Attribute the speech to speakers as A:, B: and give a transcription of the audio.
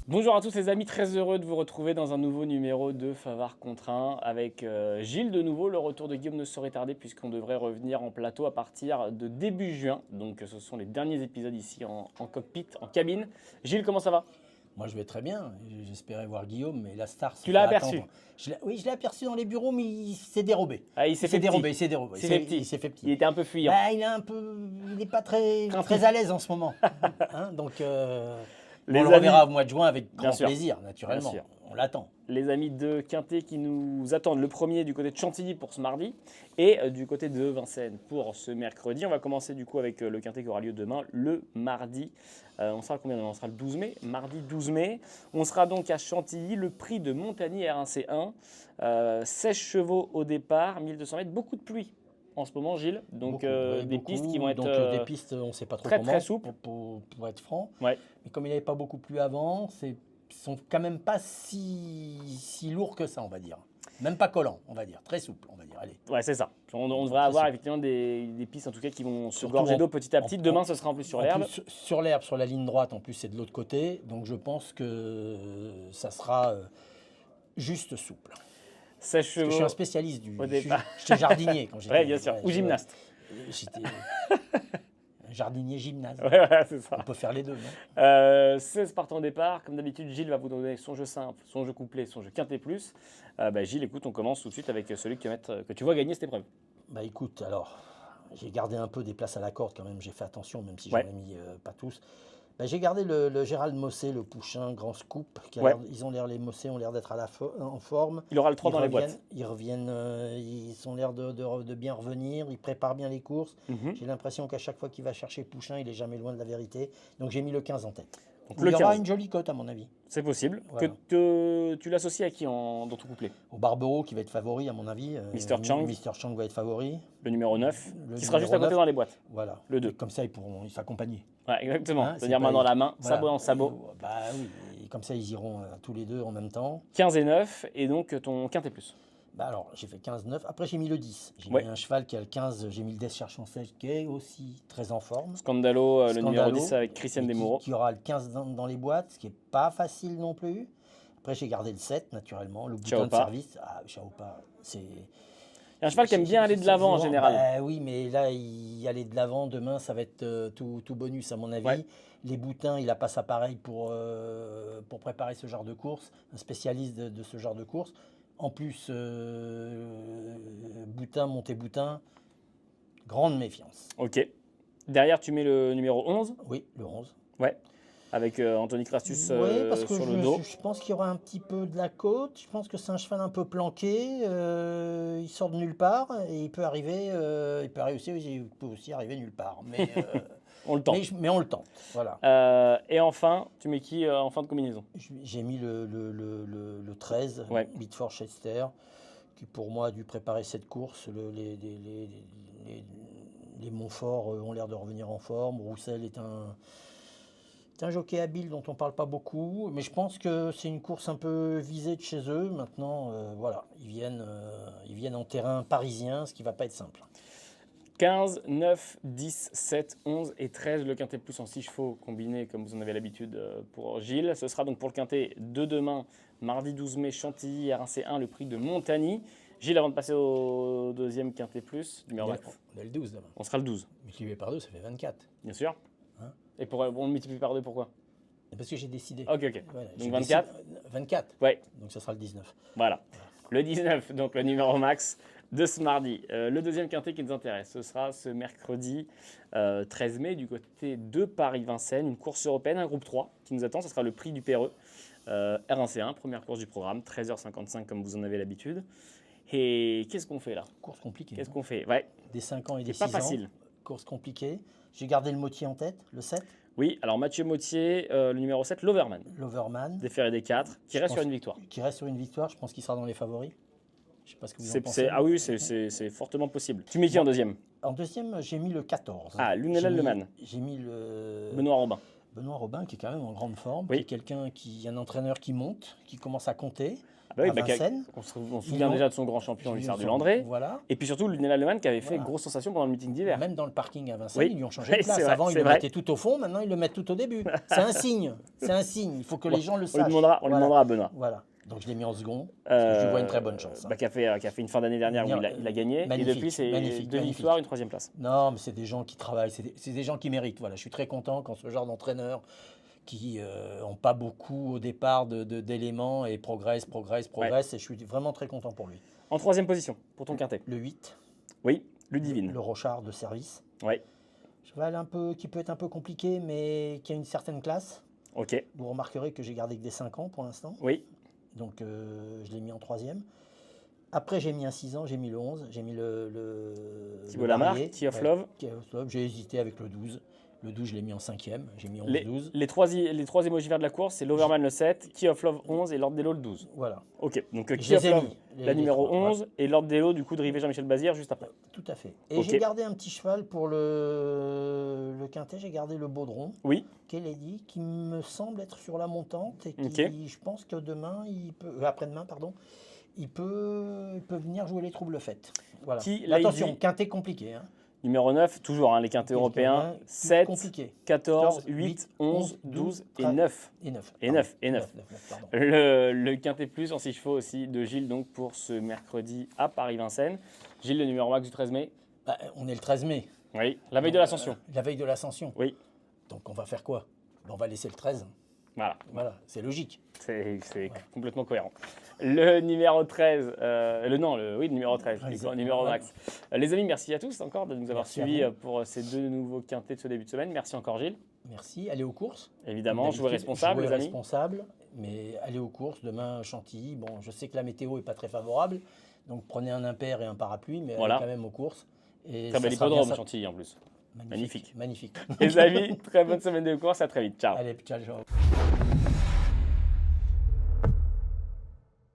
A: Bonjour à tous les amis, très heureux de vous retrouver dans un nouveau numéro de Favard contre 1 avec Gilles de nouveau. Le retour de Guillaume ne saurait tarder puisqu'on devrait revenir en plateau à partir de début juin. Donc ce sont les derniers épisodes ici en cockpit, en cabine. Gilles, comment ça va?
B: Moi, je vais très bien. J'espérais voir Guillaume, mais la star.
A: Tu l'as aperçu?
B: Oui, je l'ai aperçu dans les bureaux, mais il s'est dérobé.
A: Ah, il s'est fait
B: dérobé,
A: petit.
B: il s'est dérobé.
A: Il
B: Il s'est fait petit.
A: Il était un peu fuyant.
B: Bah, il n'est pas très à l'aise en ce moment. Hein, donc,
A: Les
B: on le
A: amis-
B: reverra au mois de juin avec
A: Bien
B: grand
A: sûr.
B: plaisir, naturellement.
A: Bien sûr.
B: On l'attend.
A: Les amis de Quintet qui nous attendent. Le premier du côté de Chantilly pour ce mardi et du côté de Vincennes pour ce mercredi. On va commencer du coup avec le Quintet qui aura lieu demain, le mardi. On sera combien? On sera le 12 mai, mardi 12 mai. On sera donc à Chantilly, le prix de Montagny R1C1. 16 chevaux au départ, 1200 mètres, beaucoup de pluie en ce moment, Gilles. Donc des pistes qui vont être
B: des pistes, on ne sait pas trop
A: très,
B: comment.
A: très souples.
B: Pour être franc.
A: Ouais.
B: Mais comme il n'y avait pas beaucoup plu avant, ils sont quand même pas si lourds que ça, on va dire. Même pas collants, on va dire. Très souple, on va dire. Allez.
A: Ouais, c'est ça. On devrait avoir effectivement des pistes en tout cas qui vont se
B: Surtout
A: gorger d'eau petit à petit. Demain, ce sera en plus sur l'herbe.
B: Sur l'herbe, sur la ligne droite, en plus, c'est de l'autre côté. Donc, je pense que ça sera juste souple.
A: 16 chevaux.
B: Je suis un spécialiste
A: au départ.
B: J'étais jardinier quand j'étais.
A: Oui, bien sûr. Ou gymnaste.
B: J'étais jardinier gymnase.
A: Ouais, c'est ça.
B: On peut faire les deux, non?
A: 16 partants au départ. Comme d'habitude, Gilles va vous donner son jeu simple, son jeu couplet, son jeu quintet plus. Gilles, écoute, on commence tout de suite avec celui que tu vois gagner cette épreuve.
B: Bah écoute, alors, j'ai gardé un peu des places à la corde quand même. J'ai fait attention, même si
A: Ouais.
B: j'en ai mis pas tous. Bah, j'ai gardé le Gérald Mossé, le Pouchin, grand scoop.
A: Ouais.
B: Les Mossé ont l'air d'être en forme.
A: Il aura le 3 dans les boîtes.
B: Ils reviennent, ils ont l'air de bien revenir. Ils préparent bien les courses. J'ai l'impression qu'à chaque fois qu'il va chercher Pouchin, il est jamais loin de la vérité. Donc j'ai mis le 15 en tête.
A: Donc,
B: Il
A: le
B: y aura
A: 15.
B: une jolie cote à mon avis.
A: C'est possible.
B: Voilà.
A: Tu l'associes à qui dans ton couplet?
B: Au Barbero qui va être favori à mon avis.
A: Mr. Chang.
B: Mr. Chang va être favori.
A: Le numéro 9,
B: Le
A: qui sera juste à
B: numéro
A: côté
B: 9.
A: dans les boîtes.
B: Voilà.
A: Le 2.
B: Et comme ça, ils pourront s'accompagner.
A: Ouais, exactement.
B: Hein,
A: C'est-à-dire
B: c'est
A: main
B: pas-
A: dans la main,
B: voilà.
A: sabot en sabot.
B: Bah oui. Et comme ça, ils iront tous les deux en même temps.
A: 15 et 9, et donc ton quintet plus.
B: Bah alors, j'ai fait 15-9. Après, j'ai mis le 10. J'ai
A: Ouais.
B: mis un cheval qui a le 15. J'ai mis le Descherchancel qui est aussi très en forme.
A: Scandalo, le numéro
B: Scandalo,
A: 10 avec Christiane
B: et
A: Desmoureaux.
B: qui aura le 15 dans les boîtes, ce qui n'est pas facile non plus. Après, j'ai gardé le 7, naturellement. Le bouton de
A: Chaopa.
B: service. Ah, Chaopa, c'est...
A: Il y a un cheval qui aime bien aller de l'avant en général.
B: Bah oui, mais là, y aller de l'avant, demain, ça va être tout bonus, à mon avis.
A: Ouais.
B: Les boutins, il n'a pas ça pareil pour préparer ce genre de course. Un spécialiste de ce genre de course. En plus, boutin, monté boutin, grande méfiance.
A: Ok. Derrière, tu mets le numéro 11.
B: Oui, le 11.
A: Ouais. Avec Anthony Crassus
B: Oui, parce que
A: sur le dos.
B: je pense qu'il y aura un petit peu de la côte. Je pense que c'est un cheval un peu planqué. Il sort de nulle part et il peut aussi arriver nulle part. Mais,
A: On le tente.
B: mais on le tente. Voilà.
A: Et enfin, tu mets qui en fin de combinaison?
B: J'ai mis le 13,
A: Ouais.
B: Bedford Chester, qui pour moi a dû préparer cette course. Les Montfort ont l'air de revenir en forme. Roussel est un jockey habile dont on ne parle pas beaucoup, mais je pense que c'est une course un peu visée de chez eux. Maintenant, voilà, ils viennent en terrain parisien, ce qui ne va pas être simple.
A: 15, 9, 10, 7, 11 et 13, le quintet plus en 6 chevaux combiné comme vous en avez l'habitude pour Gilles. Ce sera donc pour le quintet de demain, mardi 12 mai, Chantilly, R1C1, le prix de Montagny. Gilles, avant de passer au deuxième quintet plus, numéro 9.
B: On est le 12 demain.
A: On sera le 12,
B: Multiplié par 2, ça fait 24.
A: bien sûr.
B: Hein?
A: Et on le multiplie par 2, pourquoi?
B: Parce que j'ai décidé.
A: Ok, ok.
B: Voilà,
A: Donc
B: j'ai
A: 24
B: décidé- 24.
A: Ouais,
B: Donc ça sera le 19.
A: voilà. Le 19, donc le numéro max de ce mardi. Le deuxième quintet qui nous intéresse, ce sera ce mercredi 13 mai du côté de Paris-Vincennes, une course européenne, un groupe 3 qui nous attend. Ce sera le prix du Perreux, R1C1, première course du programme, 13h55 comme vous en avez l'habitude. Et qu'est-ce qu'on fait là?
B: Course compliquée.
A: Qu'est-ce qu'on fait? Ouais,
B: Des 5 ans et des
A: c'est
B: 6
A: pas
B: ans.
A: facile.
B: Course compliquée. J'ai gardé le motier en tête, le 7,
A: Oui, alors Mathieu Mautier, le numéro 7, l'Overman,
B: l'Overman,
A: des Ferrés des 4, qui
B: Je
A: reste sur
B: pense-
A: une victoire.
B: qui reste sur une victoire. Je pense qu'il sera dans les favoris. Je ne sais pas ce que vous en pensez.
A: Ah oui, c'est fortement possible. Tu mets qui en deuxième?
B: En deuxième, j'ai mis le 14.
A: Ah, Lunella
B: J'ai mis-
A: Leman.
B: J'ai mis le
A: Benoît Robin.
B: Benoît Robin qui est quand même en grande forme,
A: Oui.
B: qui est un entraîneur qui monte, qui commence à compter.
A: Ah bah oui,
B: à
A: bah,
B: Vincennes.
A: on se souvient déjà de son grand champion, Hussard du Landré.
B: Voilà.
A: Et puis surtout, Lionel Alemann qui avait fait
B: Voilà.
A: grosse sensation pendant le meeting d'hiver.
B: Même dans le parking à Vincennes,
A: Oui.
B: ils lui ont changé
A: Oui,
B: de place.
A: c'est vrai,
B: Avant, ils
A: c'est
B: le
A: vrai.
B: mettaient tout au fond, maintenant, ils le mettent tout au début. C'est un signe. C'est un signe. Il faut que les gens le
A: On
B: sachent.
A: lui demandera à Benoît.
B: Voilà. Donc, je l'ai mis en second. Parce que je lui vois une très bonne chance.
A: Bah, qui a fait une fin d'année dernière où il a gagné.
B: Magnifique,
A: Et depuis, c'est
B: magnifique,
A: 2
B: magnifique.
A: victoires, une 3e place.
B: Non, mais c'est des gens qui travaillent, c'est des gens qui méritent. Voilà, je suis très content quand ce genre d'entraîneurs qui n'ont pas beaucoup au départ d'éléments et progressent. Et je suis vraiment très content pour lui.
A: En 3e position pour ton quintet.
B: Le 8,
A: Oui, Ludivine.
B: le Rochard de service.
A: Oui,
B: Cheval qui peut être un peu compliqué, mais qui a une certaine classe.
A: ok.
B: Vous remarquerez que j'ai gardé que des 5 ans pour l'instant.
A: Oui,
B: Donc, je l'ai mis en 3e. Après, j'ai mis un 6 ans, j'ai mis le 11, j'ai mis le
A: Thibaut Lamarck,
B: Barrier.
A: Key of Love.
B: Key of Love. J'ai hésité avec le 12. Le 12, je l'ai mis en 5e. J'ai mis 11-12.
A: Les trois émojivers de la course, c'est l'Overman le 7, Key of Love 11 et Lord Delo le 12.
B: Voilà.
A: Ok, donc
B: Je
A: Key
B: les
A: of
B: ai
A: Love,
B: mis,
A: la
B: les
A: numéro
B: trois,
A: 11, et Lord Delo, du coup, de Rivé Jean-Michel Bazir juste après.
B: Tout à fait. Et
A: Ok.
B: j'ai gardé un petit cheval pour le quintet, j'ai gardé le Baudron,
A: Oui,
B: Kelly, qui me semble être sur la montante et qui,
A: Ok.
B: je pense que demain, après-demain, pardon, il peut venir jouer les troubles fêtes. Voilà.
A: Qui l'a
B: Attention,
A: dit
B: quintet compliqué. Hein.
A: numéro 9, toujours les quintés européens, 7,
B: Compliqué.
A: 14, 8, 11, 12 et 9.
B: Et 9.
A: Et 9, et 9.
B: Pardon.
A: Le quintet plus en 6 chevaux aussi de Gilles, donc pour ce mercredi à Paris-Vincennes. Gilles, le numéro max du 13 mai.
B: Bah, on est le 13 mai.
A: Oui, la veille de l'Ascension.
B: La veille de l'Ascension.
A: Oui,
B: Donc on va faire quoi? On va laisser le 13.
A: voilà.
B: Voilà, c'est logique.
A: C'est complètement cohérent. Le numéro 13, le numéro 13,
B: Ah,
A: le numéro max. Les amis, merci à tous encore de nous avoir
B: Merci à
A: suivis
B: vous.
A: pour ces 2 nouveaux quintés de ce début de semaine. Merci encore Gilles.
B: Merci. Allez aux courses.
A: Évidemment, jouer
B: D'habitude,
A: responsable,
B: jouer
A: les amis.
B: responsable, mais allez aux courses. Demain, Chantilly. Bon, je sais que la météo n'est pas très favorable. Donc prenez un impair et un parapluie, mais
A: Voilà.
B: allez quand même aux courses. Et
A: Très
B: ça
A: bel
B: sera
A: hippodrome,
B: bien ça.
A: Chantilly en plus. Magnifique.
B: Magnifique.
A: Les amis, très bonne semaine de course, à très vite. Ciao.
B: Allez, ciao.